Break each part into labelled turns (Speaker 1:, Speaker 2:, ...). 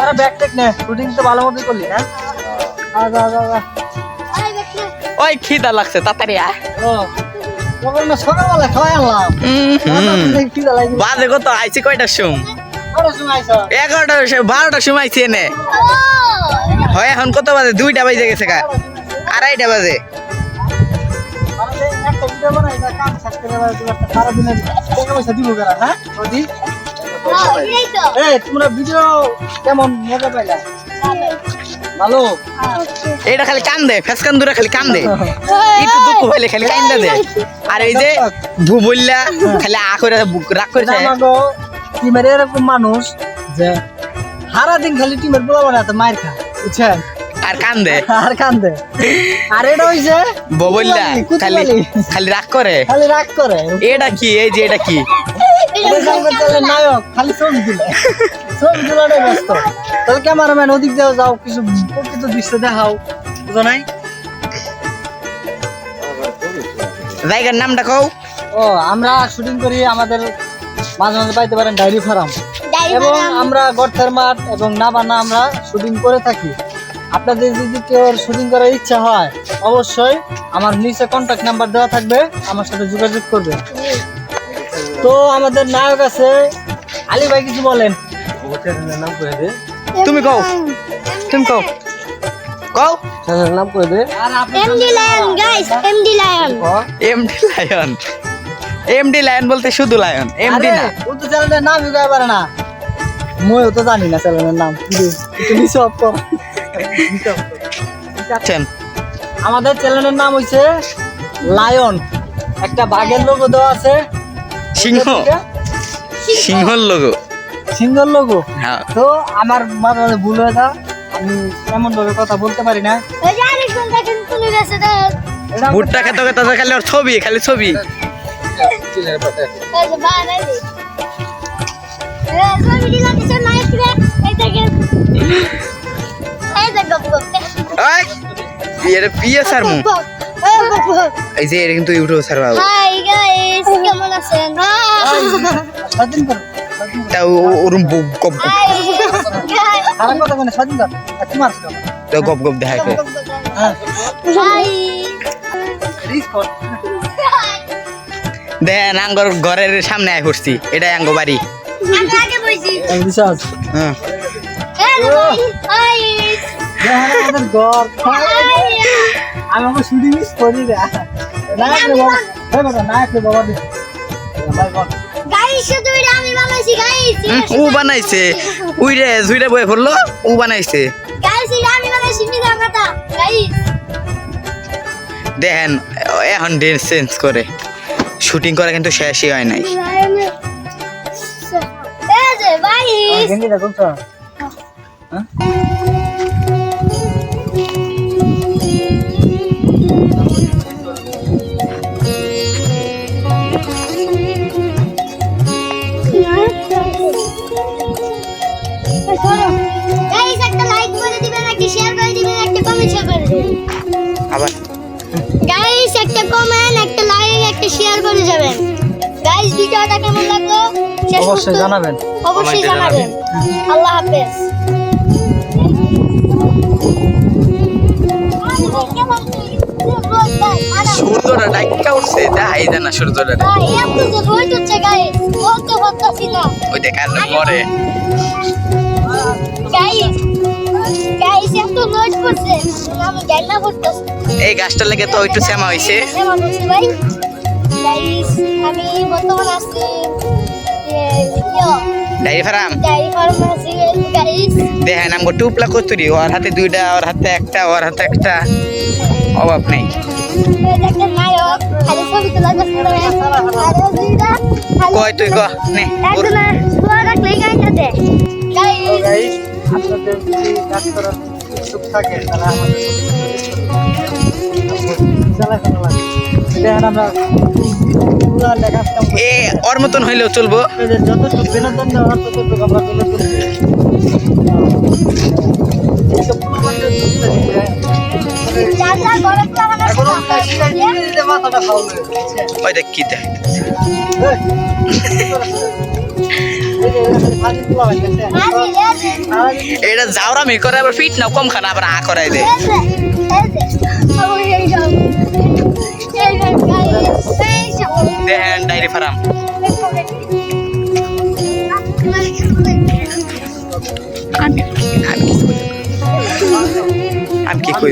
Speaker 1: আরে bag take নে, shooting তো ভালো মতোই করলি না? যা।
Speaker 2: ওই খিদা লাগছে তাড়াতাড়ি আয়।
Speaker 1: তখন না সকালবেলা খাওয়াই আনলাম। খিদা লাগছে।
Speaker 2: বাজে কত আইছি কয়টার সময়?
Speaker 1: কটার সময় আইছো?
Speaker 2: 11টার 12টার সময় আইছি এনে। হয় এখন কত বাজে? 2টা বাজে গেছে গা। 2:30 বাজে।
Speaker 1: আমাদের একটা ভিডিও বানাই না, কাম শেষ করে এবার একটা সারাদিনের টাকা পয়সা দিব কারা, হ্যাঁ? ওদি? এই তোমরা ভিডিও কেমন মজা পাইলা? ভালো।
Speaker 2: এইটা খালি কান্দে, ফেসকান দূরে খালি কান্দে। একটু দুঃখ পাইলে খালি কান্দা দে। আর এই যে ভু বললা খালি আ করে রাগ করে যায়।
Speaker 1: আমাগো টিমের এরকম মানুষ যে সারাদিন খালি টিমের বলা বানাতে মার খায়, বুঝছেন?
Speaker 2: আর কান্দে
Speaker 1: আর কান্দে। আর এটা হইছে
Speaker 2: ববল্লা খালি খালি রাগ করে।
Speaker 1: খালি রাগ করে।
Speaker 2: এটা কি? এই যে এটা কি?
Speaker 1: এটা সঙ্গে চলে নায়ক, খালি ছবি তুলে। ছবি তোলাটাই ব্যস্ত। তাহলে ক্যামেরাম্যান ওদিক দিয়েও যাও, কিছু প্রকৃত দৃশ্য দেখাও, বুঝো নাই?
Speaker 2: জায়গার নামটা কও।
Speaker 1: ও আমরা শুটিং করি, আমাদের মাঝে মাঝে পাইতে পারেন ডায়েরি ফার্ম, এবং আমরা গর্তের মাঠ এবং নাবানা আমরা শুটিং করে থাকি। আপনাদের যদি কেউ শুটিং করার ইচ্ছা হয় অবশ্যই আমার নিচে কন্ট্যাক্ট নাম্বার দেওয়া থাকবে, আমার সাথে যোগাযোগ করবে। তো আমাদের নায়ক আছে আলী ভাই, কিছু বলেন।
Speaker 2: তুমি কও, তুমি কও, কও
Speaker 1: চ্যানেলের নাম করে দে।
Speaker 3: MD Lion guys, MD Lion.
Speaker 2: MD Lion. MD Lion বলতে শুধু লায়ন, এমডি না।
Speaker 1: ও তো চ্যানেলের নামই কইতে পারে না। মইও তো জানি না চ্যানেলের নাম কি রে। একটু নিচে অফ কর।
Speaker 2: আচ্ছা
Speaker 1: আমাদের চ্যানেলের নাম হইছে লায়ন, একটা বাঘের লোগো দেওয়া আছে,
Speaker 2: সিংহ, সিংহর লোগো।
Speaker 1: সিংহর লোগো।
Speaker 2: হ্যাঁ
Speaker 1: তো আমার মাঝে মাঝে ভুল হয়ে যায়, আমি এমন ভাবে কথা বলতে পারি না।
Speaker 3: ওই যে আরেকজন দেখেন তুলে গেছে তো।
Speaker 1: এটা
Speaker 2: ভুট্টা খেতে খেতে খালি ওর ছবি, খালি ছবি।
Speaker 3: ওই যে বানাই দে। ছবি দিলা দিছে নাইস রে। এই দেখেন। এই যে গপ গপ।
Speaker 2: ওই এর পিএ স্যার মু এই যে এটা কিন্তু ইউটিউব স্যার বাবু।
Speaker 3: হাই গাইস, কেমন আছেন?
Speaker 1: স্বাধীন কর,
Speaker 2: তা ওরম গপ গপ
Speaker 3: হাই গাইস।
Speaker 1: খারাপ কথা বলে স্বাধীন কর। আর তোমার কি হবে?
Speaker 2: তো গপ গপ দেখায়
Speaker 1: হ্যাঁ,
Speaker 3: হাই।
Speaker 1: রিস্ক কর।
Speaker 2: দেন আঙ্গর ঘরের সামনে আয় পড়ছি, এটাই আঙ্গ বাড়ি।
Speaker 3: আগে আগে বইছি।
Speaker 1: এই বিশ্বাস।
Speaker 2: হ্যাঁ
Speaker 3: এই যে ভাই, হাই।
Speaker 1: দেখেন আমাদের ঘর। আমি আমার শুটিং মিস করি রে। নায়ক রে বাবা, এই বাবা নায়ক রে বাবা দে। ভাই বল।
Speaker 3: গাইস শুধু এটা আমি বানাইছি গাইস।
Speaker 2: ও বানাইছে, উইরে জুইরে বয়ে পড়লো, ও বানাইছে।
Speaker 3: গাইস এটা আমি বানাইছি মিজা কথা গাইস।
Speaker 2: দেখেন এখন ড্রেস চেঞ্জ করে শুটিং করে কিন্তু শেষই হয় নাই।
Speaker 3: এই যে ভাই,
Speaker 1: গেন্ডি দেখো তো। হ্যাঁ?
Speaker 3: গাইস একটা লাইক করে দিবেন, একটা শেয়ার করে দিবেন, একটা কমেন্ট করে দিবেন।
Speaker 2: আবার
Speaker 3: গাইস একটা কমেন্ট, একটা লাইক, একটা শেয়ার করে যাবেন। গাইস ভিডিওটা কেমন লাগলো
Speaker 1: অবশ্যই জানাবেন।
Speaker 3: অবশ্যই জানাবেন। আল্লাহ হাফেজ।
Speaker 2: সূর্যটা ডাইকা উঠছে, দেখাই যায় না সূর্যটা। ওইটা কারণে মরে। এই গাছটা লেগে তো একটু শ্যামা হয়েছে।
Speaker 3: আমি বর্তমানে আছি
Speaker 2: ডাইরি ফার্ম
Speaker 3: ডায়েরি ফার্ম আছি গাইস।
Speaker 2: দেখেন আমগো টুপলা কতুরি, ওর হাতে 2টা, ওর হাতে একটা, ওর হাতে একটা, অভাব নেই।
Speaker 3: একটা নায়ক খালি ছবি তোলা
Speaker 2: কই তুই ক নে ওর
Speaker 1: তো গাইস, আপনাদের যদি কাজ করার ইচ্ছুক থাকে তাহলে আমাদের চালানো লাগে। দেখেন আমরা পুরো লেখাটা
Speaker 2: এ ওর মতন হইলেও চলবো।
Speaker 1: যতটুকু বিনোদন দেওয়ার ততটুকু আমরা বিনোদন দিই। এইসব পুরো মানুষের চিন্তা দিতে এখন আমরা শিখাই দিতে মাথাটা ফাউল হয়ে যাচ্ছে।
Speaker 2: ওই দেখ কি দেখ
Speaker 1: এই ফাজি পোলা হয়ে গেছে।
Speaker 2: এটা জাউরামি করে আবার ফিট না কম খানা আবার আ করাই দে দেখেন ডাইরি ফার্ম আমি কি কই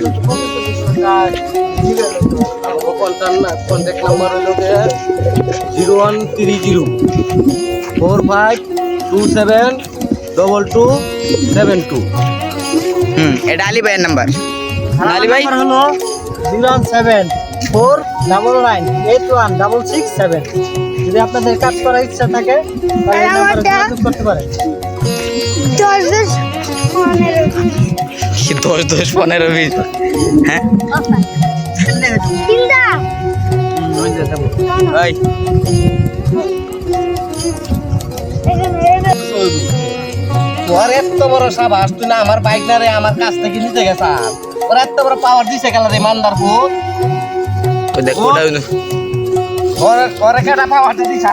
Speaker 4: কন্ট্যাক্ট নাম্বার হলো 01304527272
Speaker 2: এটা আলী ভাইয়ের নাম্বার আলী ভাই
Speaker 1: নাম্বার হলো 07499816667 যদি আপনাদের কাজ করার ইচ্ছা থাকে তাহলে এই নাম্বারে যোগাযোগ করতে পারেন।
Speaker 2: 10-10-15-20 হ্যাঁ এই
Speaker 4: তোর এত বড় সাবাস তুই না আমার বাইক না রে আমার কাছ থেকে নিতে গেছ ওর এত বড় পাওয়ার দিছে গেল রে মান্দার ভূত
Speaker 2: ওই দেখ ওটা
Speaker 4: ওর কেটা পাওয়ার দিছে